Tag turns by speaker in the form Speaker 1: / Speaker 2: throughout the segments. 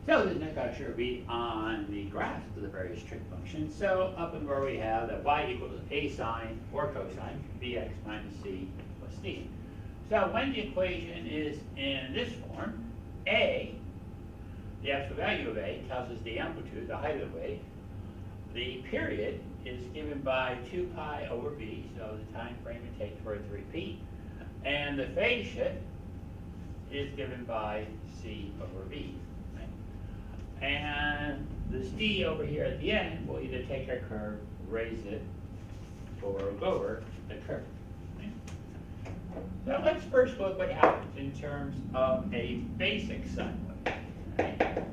Speaker 1: So the next lecture will be on the graphs of the various trig functions. So up and where we have that y equals a sine or cosine, bx minus c plus d. So when the equation is in this form, a, the absolute value of a, tells us the amplitude, the height of the wave. The period is given by 2 pi over b, so the time frame it takes for it to repeat. And the phase shift is given by c over b. And this d over here at the end will either take our curve, raise it, or lower the curve. Okay? So let's first look what happens in terms of a basic sine wave. Okay?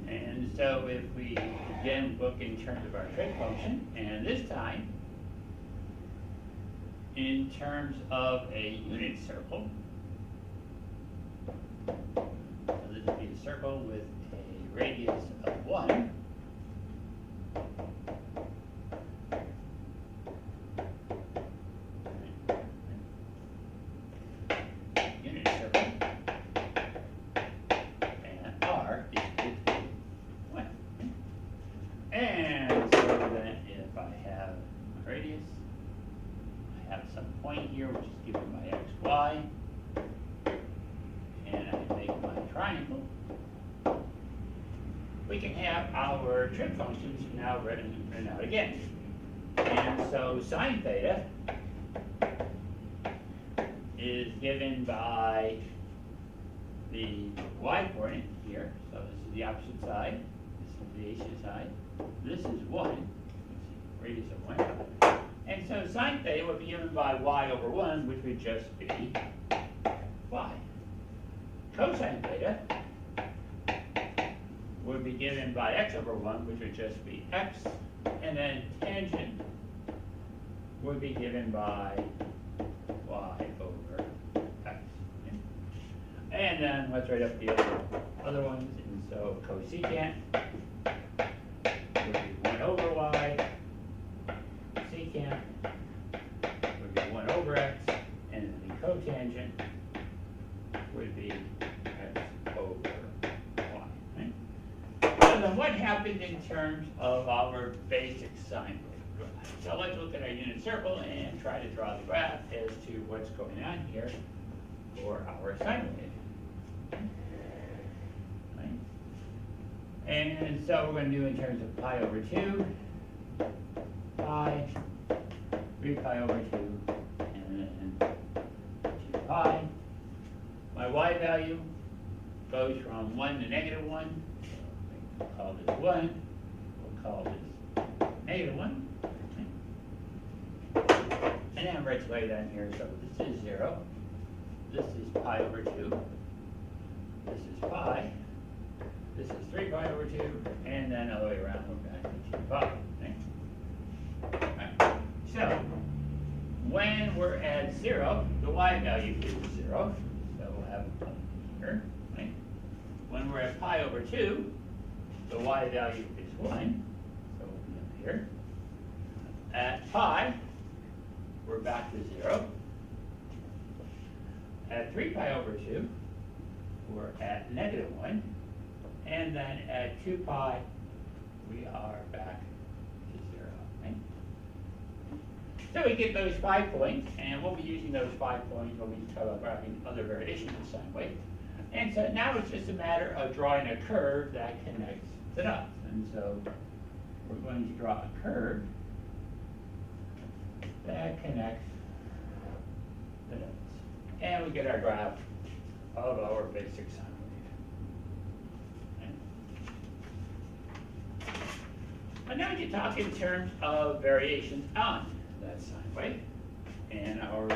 Speaker 1: And so if we again look in terms of our trig function, and this time in terms of a unit circle, would be a circle with a radius of 1. Unit circle. And r is equal to 1. And so then if I have a radius, I have some point here which is given by x, y. And I make my triangle, we can have our trig functions now written out again. And so sine theta is given by the y coordinate here. So this is the opposite side, this is the AC side. This is 1, radius of 1. And so sine theta would be given by y over 1, which would just be y. Cosine theta would be given by x over 1, which would just be x, and then tangent would be given by y over x. Okay? And then let's write up the other ones. And so cosecant would be 1 over y, secant would be 1 over x, and then the cotangent would be x over y. Right? So then what happened in terms of our basic sine wave graph? So let's look at our unit circle and try to draw the graph as to what's going on here for our sine wave. Right? And so we're going to do in terms of pi over 2, pi, 3 pi over 2, and then 2 pi. My y value goes from 1 to -1. We'll call this 1. We'll call this -1. Okay. And then let's write down here. So this is 0. This is pi over 2. This is pi. This is 3 pi over 2. And then all the way around, we're back to 2 pi. Okay. Right. So when we're at 0, the y value is 0. Here, right? When we're at pi over 2, the y value is 1, so we'll be up here. At pi, we're back to 0. At 3 pi over 2, we're at -1. And then at 2 pi, we are back to 0. Right? So we get those 5 points, and we'll be using those 5 points when we talk about graphing other variations of sine wave. And so now it's just a matter of drawing a curve that connects the dots. And so we're going to draw a curve that connects the dots. And we get our graph of our basic sine wave. Okay. And now we can talk in terms of variations on that sine wave and our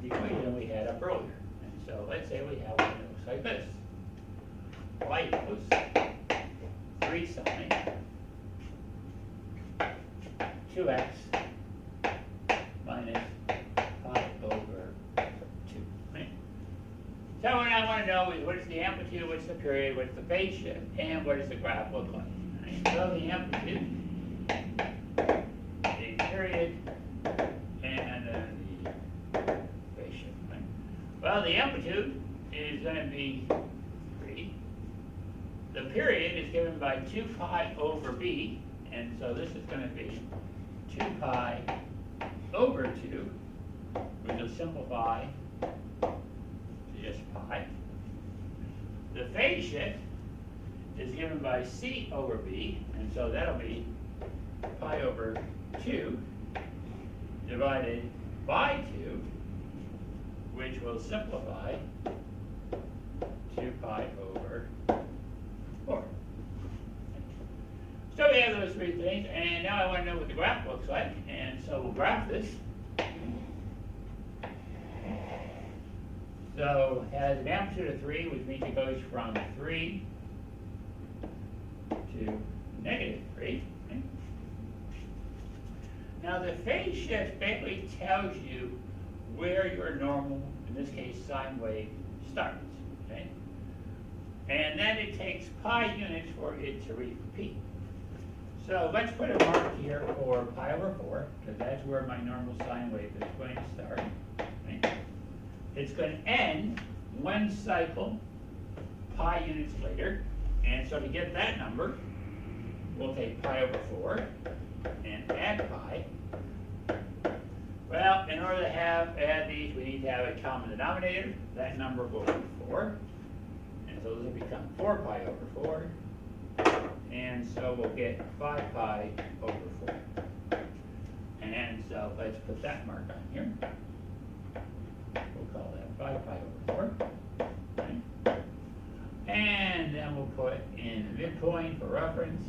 Speaker 1: equation we had up earlier. And so let's say we have one that looks like this. Y equals 3 sine 2x minus pi over 2. Right? So what I want to know is what's the amplitude, what's the period, what's the phase shift, and what does the graph look like. Right? So the amplitude, the period, and then the phase shift. Right? Well, the amplitude is going to be 3 the period is given by 2 pi over b, and so this is going to be 2 pi over 2, which will simplify to just pi. The phase shift is given by c over b, and so that'll be pi over 2 divided by 2, which will simplify 2 pi over 4. So we have those three things, and now I want to know what the graph looks like, and so we'll graph this. So it has an amplitude of 3, which means it goes from 3 to negative 3. Okay? Now the phase shift basically tells you where your normal, in this case sine wave, starts. Okay? And then it takes pi units for it to repeat. So let's put a mark here for pi over 4, because that's where my normal sine wave is going to start. Right? It's going to end one cycle pi units later, and so to get that number, we'll take pi over 4 and add pi. Well, in order to add these, we need to have a common denominator. That number will be 4, and so this will become 4 pi over 4. And so we'll get 5 pi over 4. And so let's put that mark on here. We'll call that 5 pi over 4. Right? And then we'll put in the midpoint for reference,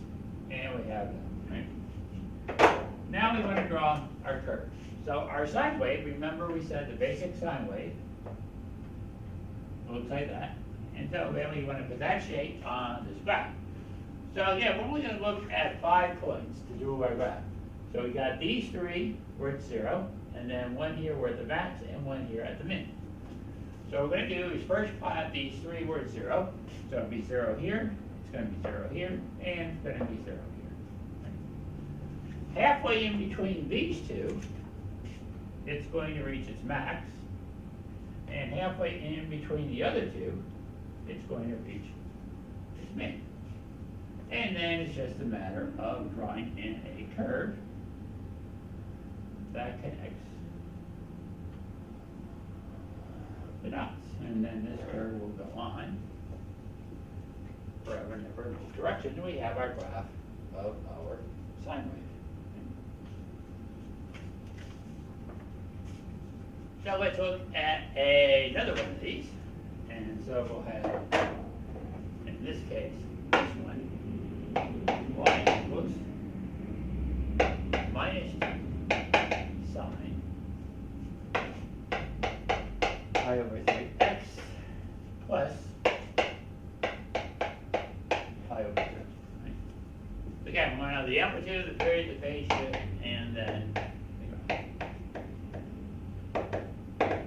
Speaker 1: and we have that. Right? Now we want to draw our curve. So our sine wave, remember we said the basic sine wave looks like that. And so then we want to put that shape on this graph. So yeah, we're only going to look at 5 points to do our graph. So we got these 3 where it's 0, and then one here where the max, and one here at the min. So what we're going to do is first plot these 3 where it's 0. So it'll be 0 here, it's going to be 0 here, and it's going to be 0 here. Halfway in between these two, it's going to reach its max, and halfway in between the other two, it's going to reach its min. And then it's just a matter of drawing in a curve that connects the dots. And then this curve will go on forever and ever in both directions. And we have our graph of our sine wave. So let's look at another one of these. And so we'll have, in this case, this one, y equals minus sine pi over 3x plus pi over 3. Right? Again, we want to know the amplitude, the period, the phase shift, and then the graph.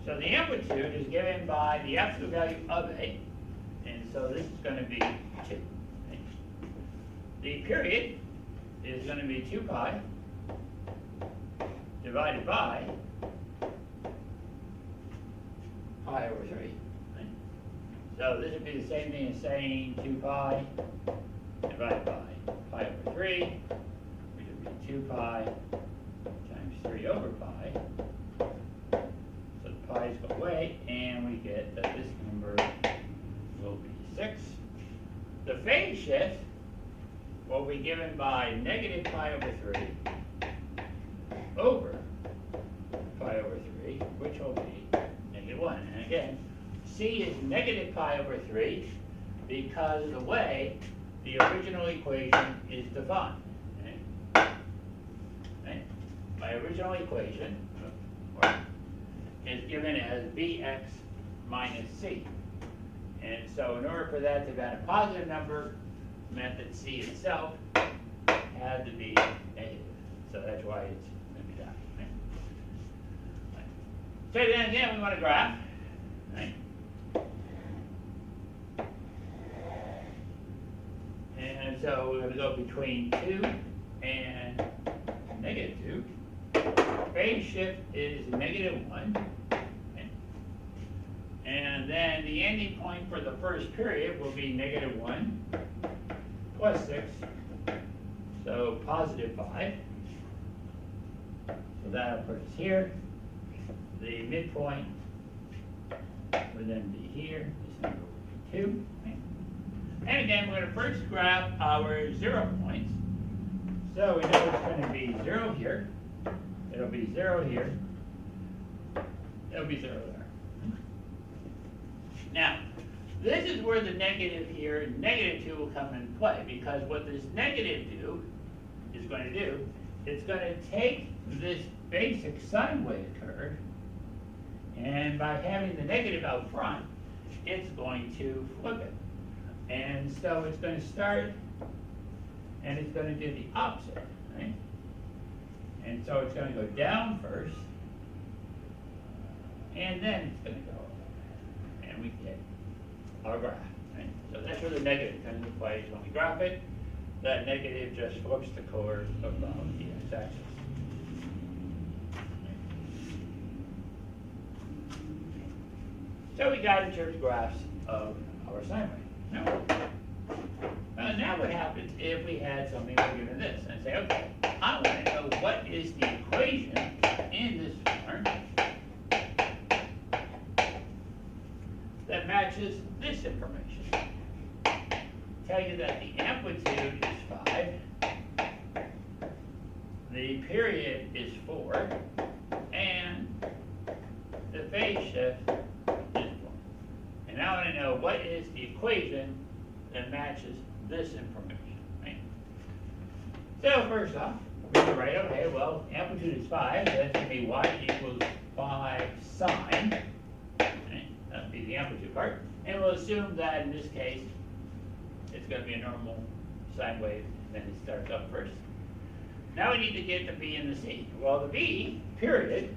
Speaker 1: So the amplitude is given by the absolute value of A, and so this is going to be 2. Right? The period is going to be 2 pi divided by pi over 3. Right? So this would be the same thing as saying 2 pi divided by pi over 3, which would be 2 pi times 3 over pi. So the pi's go away, and we get that this number will be 6. The phase shift will be given by negative pi over 3 over pi over 3, which will be negative 1. And again, C is negative pi over 3 because of the way the original equation is defined. Okay? Okay? My original equation is given as bx minus c. And so in order for that to be a positive number, meant that c itself had to be negative. So that's why it's going to be that. Right? Right. So then again, we want to graph. Right? And so we're going to go between 2 and negative 2. Phase shift is negative 1. Okay? And And then the ending point for the first period will be -1 plus 6, so +5. So that'll put us here. The midpoint would then be here. This number would be 2. And again, we're going to first graph our 0 points. So we know it's going to be 0 here. It'll be 0 here. It'll be 0 there. Now, this is where the negative here, -2 will come into play, because what this negative is going to do, it's going to take this basic sine wave curve, and by having the negative out front, it's going to flip it. And so it's going to start, and it's going to do the opposite, right? And so it's going to go down first, and then it's going to go up, and we get our graph, right? So that's where the negative comes into play. When we graph it, that negative just flips the curve about the x-axis. So we got in terms of graphs of our sine wave. Now what happens if we had something like given this and say, okay, I want to know what is the equation in this form that matches this information. Tell you that the amplitude is 5, the period is 4, and the phase shift is 1. And now I want to know what is the equation that matches this information, right? So first off, we can write, okay, well, amplitude is 5, so that's going to be y equals 5 sine, right? That would be the amplitude part. And we'll assume that in this case, it's going to be a normal sine wave, and then it starts up first. Now we need to get the b and the c. Well, the b, period,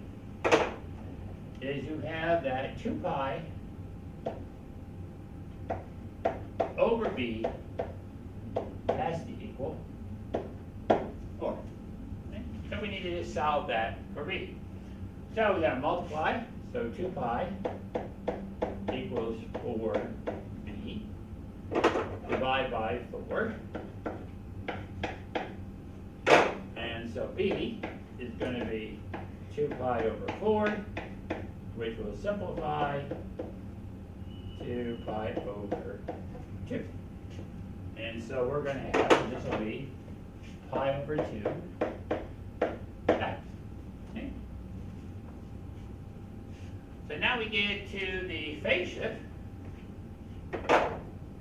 Speaker 1: is you have that 2 pi over b has to equal 4. Okay? So we need to just solve that for b. So we got to multiply. So 2 pi equals 4b. Divide by 4. And so b is going to be 2 pi over 4, which will simplify 2 pi over 2. And so we're going to have, this will be pi over 2 x. Okay. So now we get to the phase shift.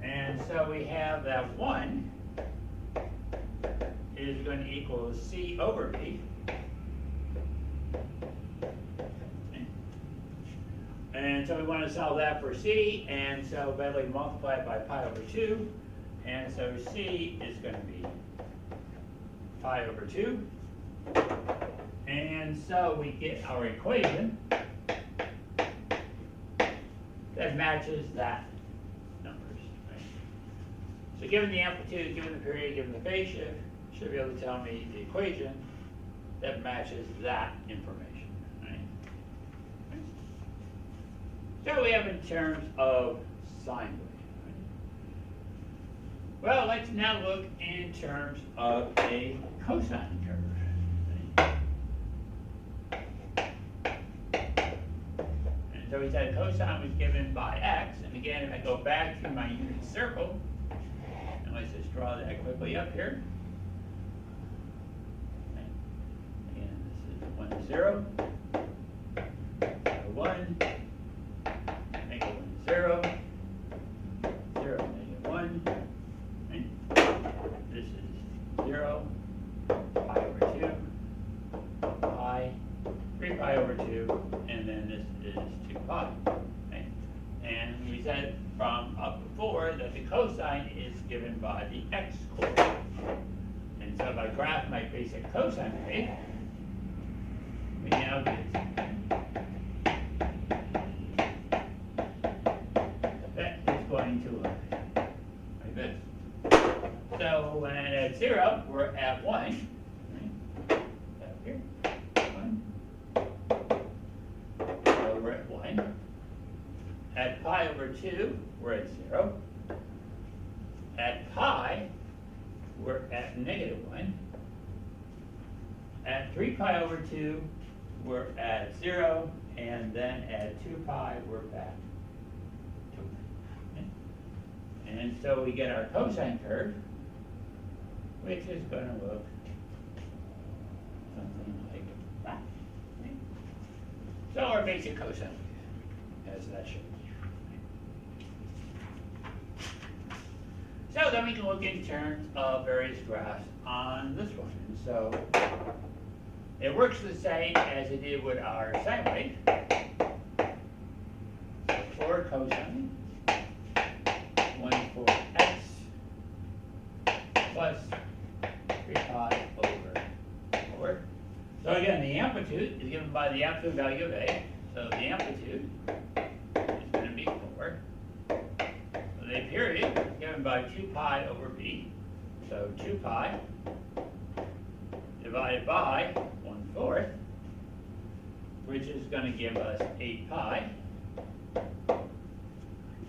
Speaker 1: And so we have that 1 is going to equal c over b. And so we want to solve that for c, and so badly multiply it by pi over 2, and so c is going to be pi over 2, and so we get our equation that matches that numbers, right? So given the amplitude, given the period, given the phase shift, should be able to tell me the equation that matches that information. So we have in terms of sine wave. Well, let's now look in terms of a cosine curve. And so we said cosine was given by x. And again, if I go back to my unit circle, and let's just draw that quickly up here. Again, this is 1, 0, 1. 0, 0, -1, right? This is 0, pi over 2, pi, 3 pi over 2, and then this is 2 pi, right? And we said from up before that the cosine is given by the x-coordinate. And so if I graph my basic cosine wave, we now get going to look like this. So when at 0, we're at 1. Right? Up here, 1. So we're at 1. At pi over 2, we're at 0. At pi, we're at -1. At 3 pi over 2, we're at 0. And then at 2 pi, we're back to 1. And so we get our cosine curve, which is going to look something like that. So our basic cosine has that shape. So then we can look in terms of various graphs on this one. And so it works the same as it did with our sine wave. For cosine, 1 for x plus 3 pi over 4. So again, the amplitude is given by the absolute value of a. So the amplitude is going to be 4. The period is given by 2 pi over b. So 2 pi divided by 1/4, which is going to give us 8 pi.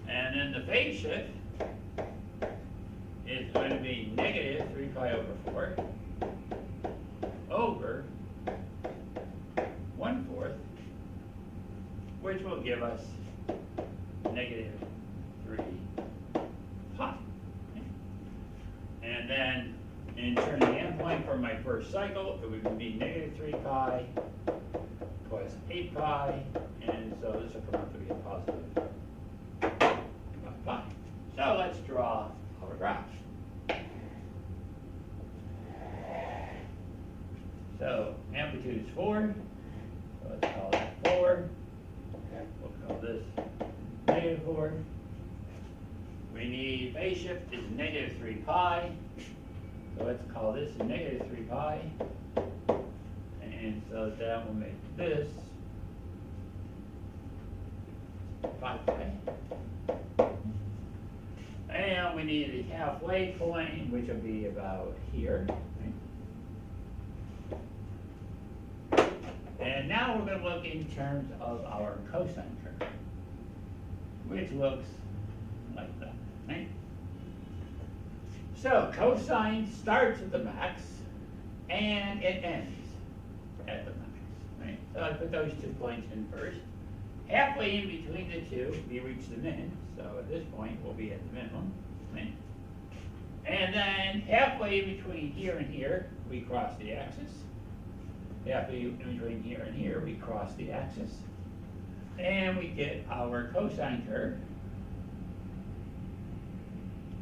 Speaker 1: And then the phase shift is going to be -3 pi over 4 over 1/4, which will give us -3 pi. And then in turning the endpoint for my first cycle, it would be -3 pi plus 8 pi, and so this will come out to be a positive 5 pi. So let's draw our graph. So amplitude is 4, so let's call that 4. We'll call this -4. We need phase shift is -3 pi. So let's call this -3 pi. And so that will make this 5 pi. And we need the halfway point, which will be about here. Right? And now we're going to look in terms of our cosine curve, which looks like that. Right? So cosine starts at the max and it ends at the max. Right? So I put those 2 points in first. Halfway in between the two, we reach the min. So at this point, we'll be at the minimum. Right? And then halfway in between here and here, we cross the axis. Halfway in between here and here, we cross the axis. And we get our cosine curve,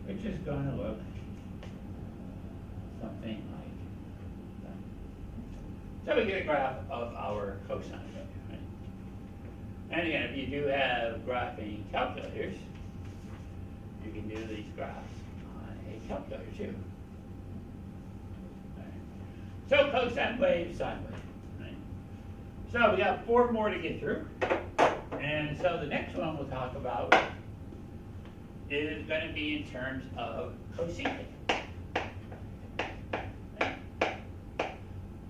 Speaker 1: which is going to look something like that. So we get a graph of our cosine curve. Right? And again, if you do have graphing calculators, you can do these graphs on a calculator too. Right? So cosine wave, sine wave. Right? So we got 4 more to get through. And so the next one we'll talk about is going to be in terms of cosecant.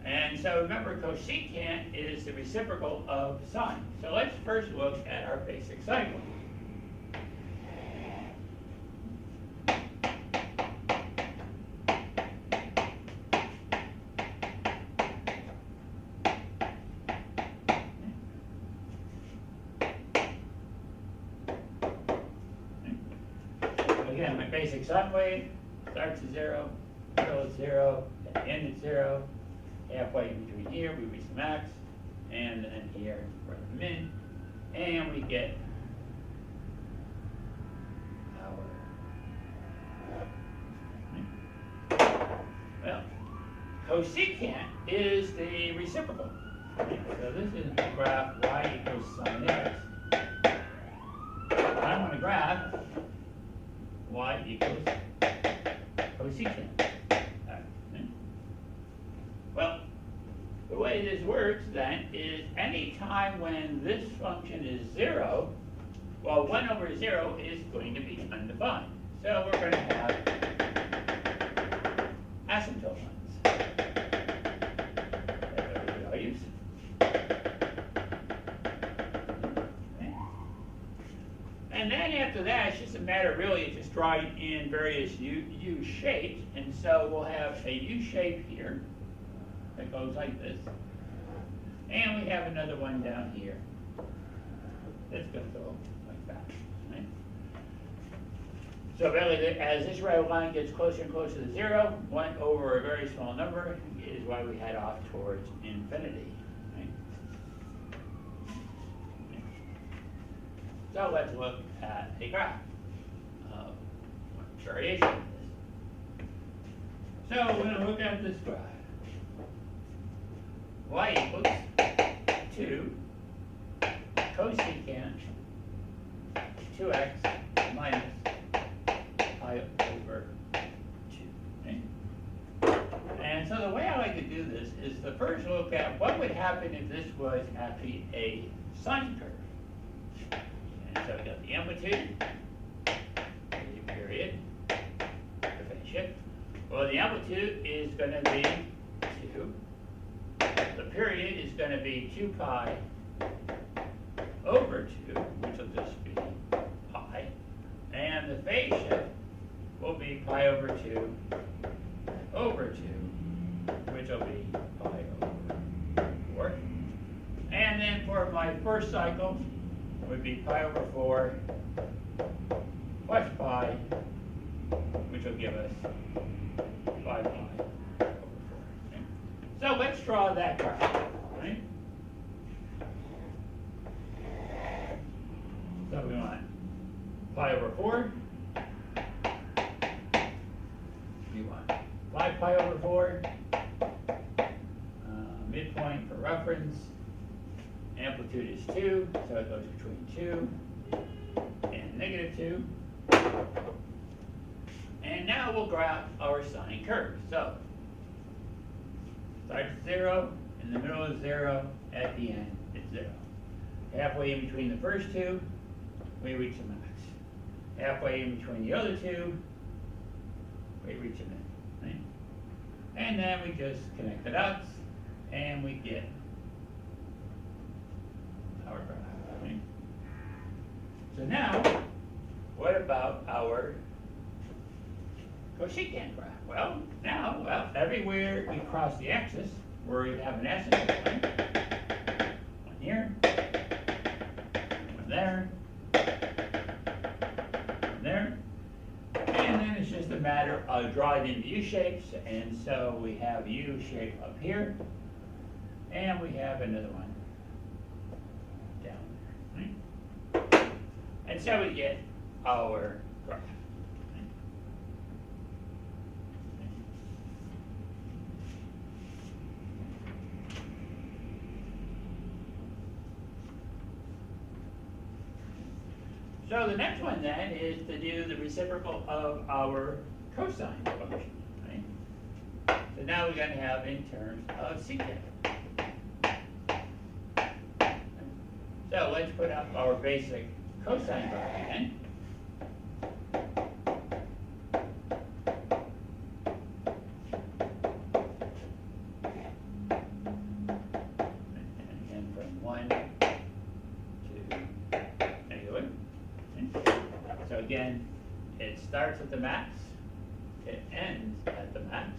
Speaker 1: And so remember, cosecant is the reciprocal of sine. So let's first look at our basic sine wave. Again, my basic sine wave starts at 0, middle at 0, end at 0. Halfway in between here, we reach the max, and then here, we're at the min, and we get our, well, cosecant is the reciprocal. Right? So this is the graph y equals sine x. I want to graph y equals cosecant. Well, the way this works then is any time when this function is 0, well, 1 over 0 is going to be undefined. So we're going to have asymptote lines. And then after that, it's just a matter really of just drawing in various U shapes. And so we'll have a U shape here that goes like this. And we have another one down here that's going to go like that. Right? So really, as this red line gets closer and closer to 0, 1 over a very small number is why we head off towards infinity. Right? So let's look at a graph of variation of this. So we're going to look at this graph. Y equals 2 cosecant 2x minus pi over 2. Okay? And so the way I like to do this is to first look at what would happen if this was actually a sine curve. And so we got the amplitude, the period, the phase shift. Well, the amplitude is going to be 2. The period is going to be 2 pi over 2, which will just be pi. And the phase shift will be pi over 2 over 2, which will be pi over 4. And then for my first cycle, it would be pi over 4 plus pi, which will give us 5 pi over 4. Okay? So let's draw that graph. Right? So we want pi over 4. We want 5 pi over 4. Midpoint for reference. Amplitude is 2, so it goes between 2 and negative 2. And now we'll graph our sine curve. So starts at 0, in the middle is 0, at the end it's 0. Halfway in between the first two, we reach the max. Halfway in between the other two, we reach a min. Right? And then we just connect the dots, and we get our graph. Right? So now, what about our cosecant graph? Well, now, everywhere we cross the axis, where we have an asymptote line, one here, one there, one there, and then it's just a matter of drawing in U shapes, and so we have U shape up here, and we have another one down there, right? And so we get our graph. So the next one then is to do the reciprocal of our cosine function, right? So now we're going to have in terms of secant. So let's put up our basic cosine graph again. And again from 1 to negative. So again, it starts at the max, it ends at the max.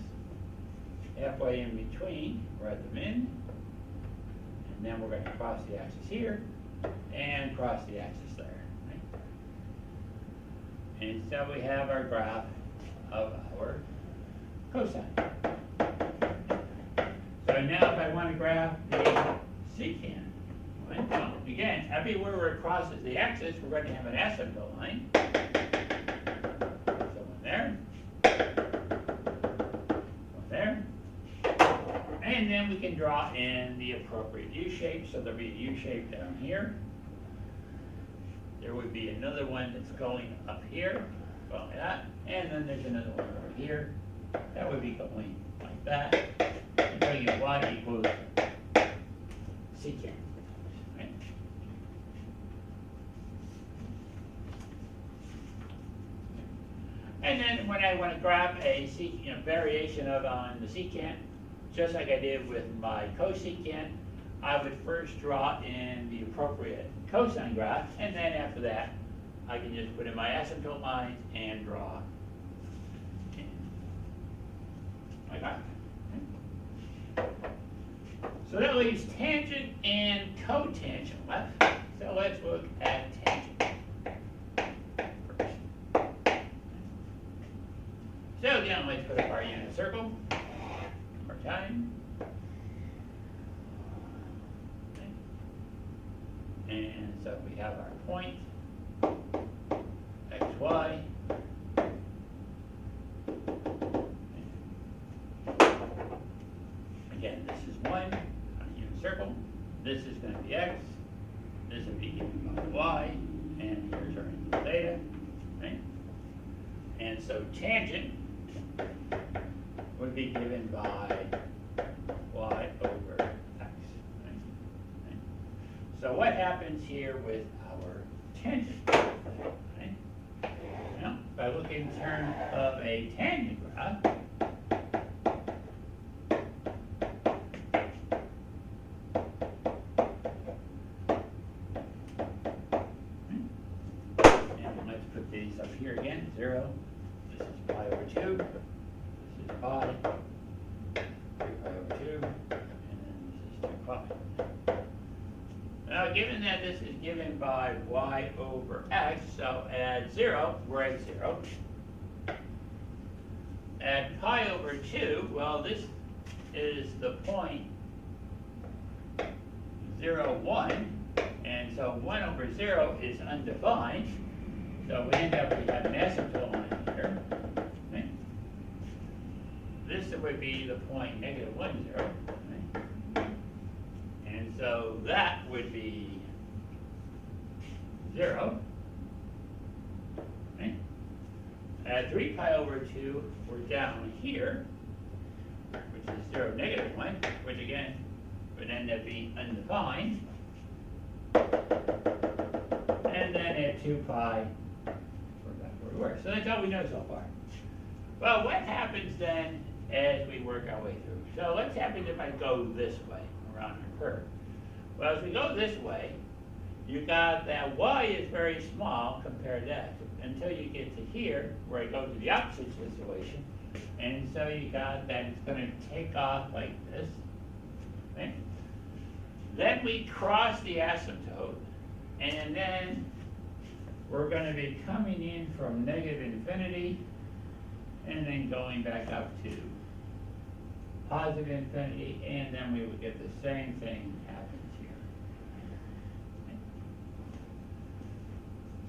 Speaker 1: Halfway in between, we're at the min, and then we're going to cross the axis here and cross the axis there. Right? And so we have our graph of our cosine. So now if I want to graph the secant, right? Well, again, everywhere where it crosses the axis, we're going to have an asymptote line. So one there, one there, and then we can draw in the appropriate U shape. So there'll be a U shape down here. There would be another one that's going up here, like that, and then there's another one over here. That would be going like that. And so you get Y equals secant. Right? And then when I want to graph a variation of on the secant, just like I did with my cosecant, I would first draw in the appropriate cosine graph, and then after that, I can just put in my asymptote lines and draw in my graph. So that leaves tangent and cotangent left. So let's look at tangent first. So again, let's put up our unit circle one more time. And so we have our point, x, y. Again, this is 1 on a unit circle. This is going to be x. This would be given by y. And here's our angle theta. Right? And so tangent would be given by y over x. Right? Right? So what happens here with our tangent? Right? Well, by looking in terms of a tangent graph, these up here again, 0. This is pi over 2. This is pi. 3 pi over 2. And then this is 2 pi. Now, given that this is given by y over x, so at 0, we're at 0. At pi over 2, well, this is the point 0, 1. And so 1 over 0 is undefined. So we end up, we have an asymptote line here. Right? This would be the point negative 1, 0. Right? And so that would be 0. Right? At 3 pi over 2, we're down here, which is 0, negative 1, which again would end up being undefined. And then at 2 pi, so that's all we know so far. Well, what happens then as we work our way through? So what happens if I go this way around the curve? Well, as we go this way, you got that y is very small compared to that until you get to here where I go to the opposite situation. And so you got that it's going to take off like this. Okay? Then we cross the asymptote, and then we're going to be coming in from negative infinity and then going back up to positive infinity, and then we would get the same thing happens here.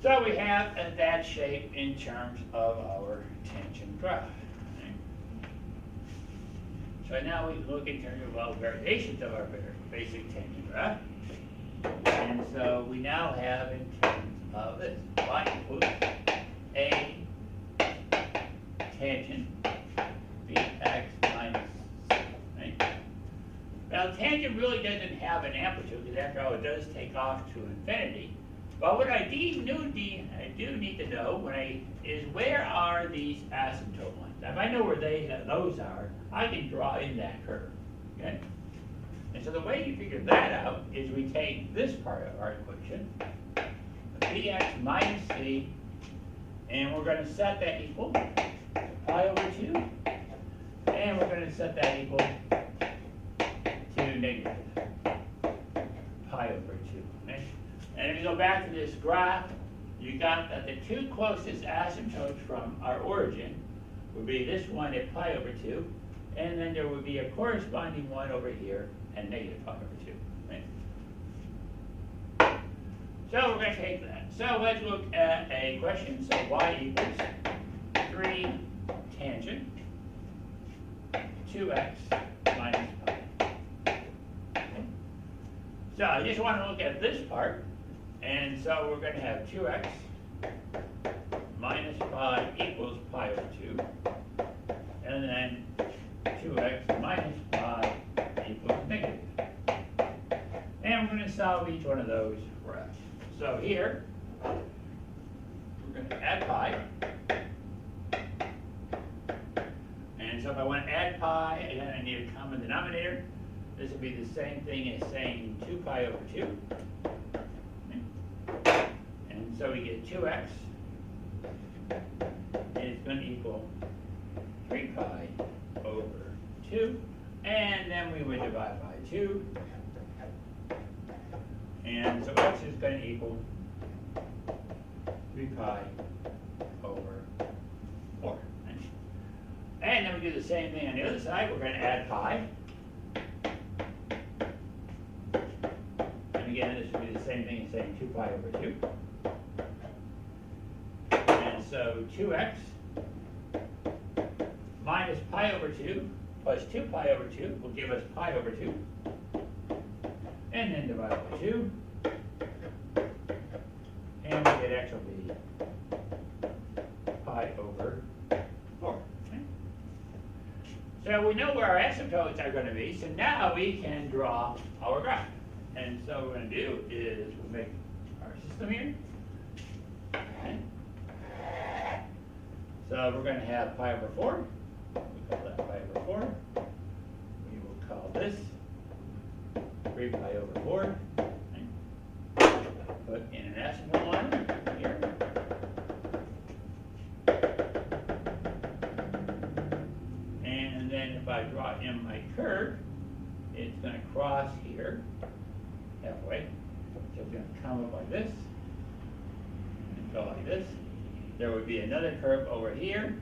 Speaker 1: So we have that shape in terms of our tangent graph. So now we look in terms of all variations of our basic tangent graph. And so we now have in terms of this, y equals a tangent bx minus c, right? Now tangent really doesn't have an amplitude, because after all it does take off to infinity. But what I do need to know is where are these asymptote lines? If I know where those are, I can draw in that curve, okay? And so the way you figure that out is we take this part of our equation, bx minus c, and we're going to set that equal pi over 2, and we're going to set that equal to negative pi over 2. Right? And if you go back to this graph, you got that the two closest asymptotes from our origin would be this one at pi over 2, and then there would be a corresponding one over here at negative pi over 2. Right? So we're going to take that. So let's look at a question. So y equals 3 tangent 2x minus pi. Okay. So I just want to look at this part. And so we're going to have 2x minus pi equals pi over 2. And then 2x minus pi equals negative. And we're going to solve each one of those for x. So here, we're going to add pi. And so if I want to add pi, again, I need a common denominator. This would be the same thing as saying 2 pi over 2. And so we get 2x is going to equal 3 pi over 2, and then we would divide by 2, and so x is going to equal 3 pi over 4. And then we do the same thing on the other side. We're going to add pi. And again, this would be the same thing as saying 2 pi over 2. And so 2x minus pi over 2 plus 2 pi over 2 will give us pi over 2. And then divide by 2. And we get x will be pi over 4. Okay? So we know where our asymptotes are going to be, so now we can draw our graph. And so what we're going to do is we'll make our system here. Okay. So we're going to have pi over 4. We call that pi over 4. We will call this 3 pi over 4. Okay. Put in an asymptote line here. And then if I draw in my curve, it's going to cross here halfway. So it's going to come up like this and go like this. There would be another curve over here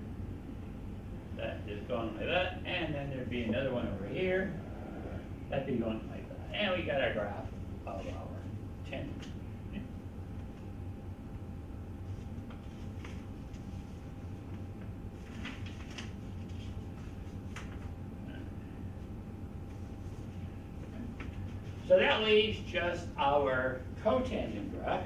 Speaker 1: that is going like that, and then there'd be another one over here that'd be going like that. And we got our graph of our tangent. So that leaves just our cotangent graph.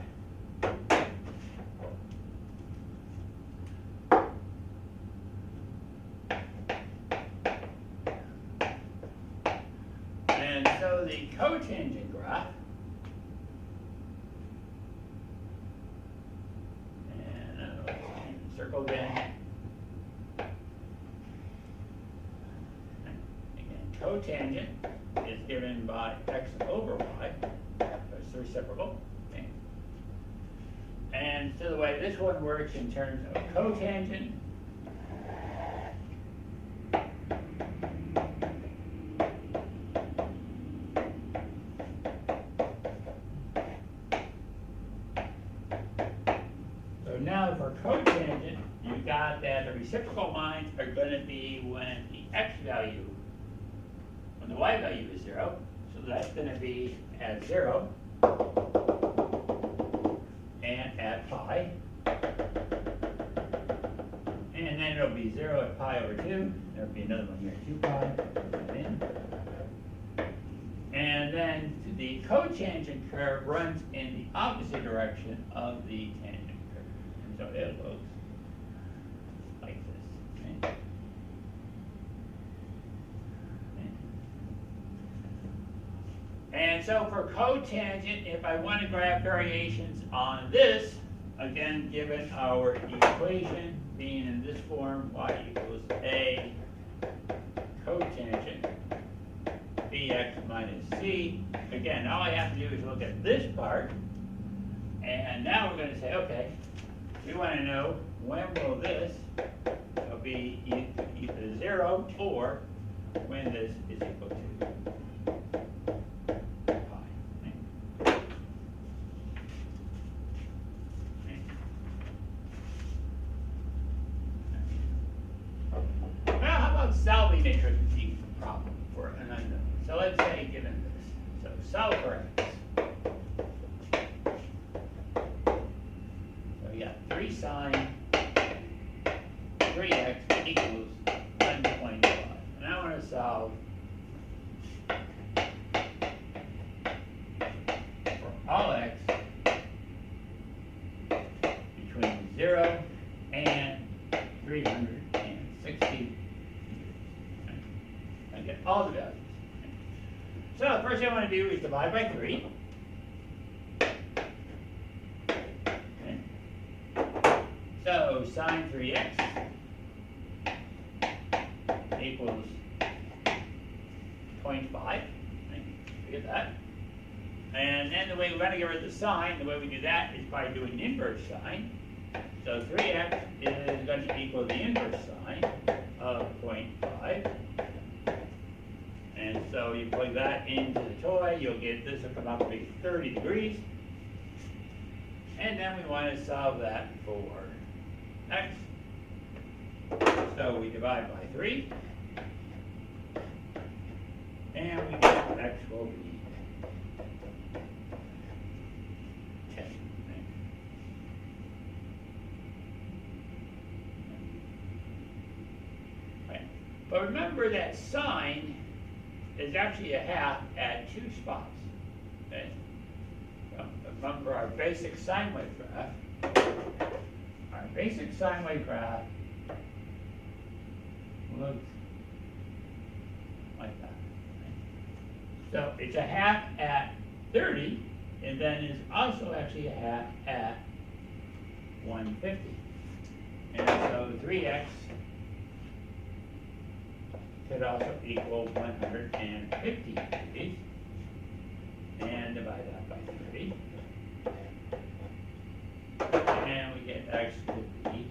Speaker 1: And so the cotangent graph, and circle again. Again, cotangent is given by x over y, so it's reciprocal. Okay. And so the way this one works in terms of cotangent, so now for cotangent, you got that the reciprocal lines are going to be when the x value, when the y value is 0, so that's going to be at 0 and at pi, and then it'll be 0 at pi over 2. There'll be another one here, 2 pi, and then the cotangent curve runs in the opposite direction of the tangent curve, and so it looks like this. Okay? And so for cotangent, if I want to graph variations on this, again, given our equation being in this form, y equals a cotangent bx minus c, again, all I have to do is look at this part, and now we're going to say, okay, we want to know when will this be either 0 or when this is equal to solving a tricky problem for an unknown. So let's say given this. So solve for x. So we got 3 sine 3x equals 125. And I want to solve for all x between 0 and 360. Get all the values. So the first thing I want to do is divide by 3. Okay. So sine 3x equals 0.5. Get that. And then the way we want to get rid of the sign, the way we do that is by doing the inverse sign. So 3x is going to equal the inverse sign of 0.5. And so you plug that into the toy, you'll get, this will come out to be 30 degrees. And then we want to solve that for x. So we divide by 3. And we get x will be 10. Right. But remember that sine is actually a half at 2 spots. Okay? So remember our basic sine wave graph. Our basic sine wave graph looks like that. Right? So it's a half at 30, and then it's also actually a half at 150. And so 3x could also equal 150 degrees, and divide that by 30. And we get x to be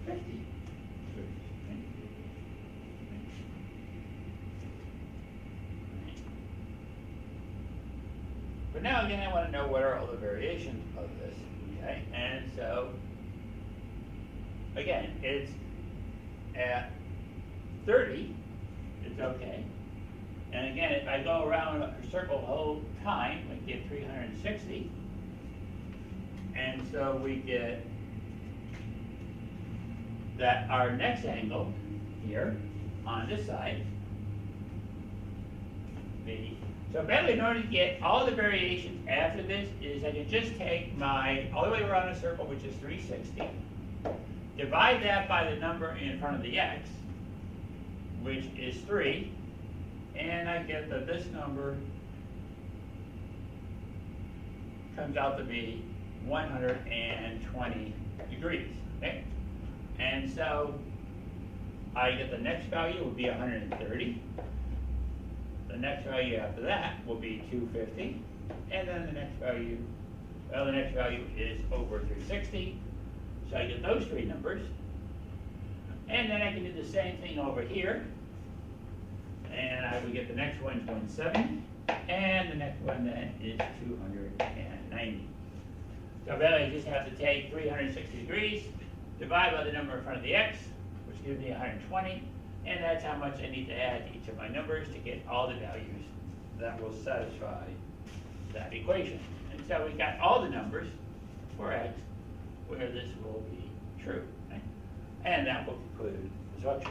Speaker 1: 50 degrees. But now again, I want to know what are all the variations of this, okay? And so, again, it's at 30, it's okay. And again, if I go around a circle the whole time, we get 360. And so we get that our next angle here on this side be, so basically in order to get all the variations after this is I can just take my, all the way around a circle, which is 360, divide that by the number in front of the x, which is 3, and I get that this number comes out to be 120 degrees, okay? And so I get the next value will be 130. The next value after that will be 250. And then the next value, well, the next value is over 360. So I get those three numbers. And then I can do the same thing over here. And I would get the next one is 170. And the next one then is 290. So then I just have to take 360 degrees, divide by the number in front of the x, which gives me 120, and that's how much I need to add to each of my numbers to get all the values that will satisfy that equation. And so we got all the numbers for x where this will be true. Okay? And that will conclude the structure.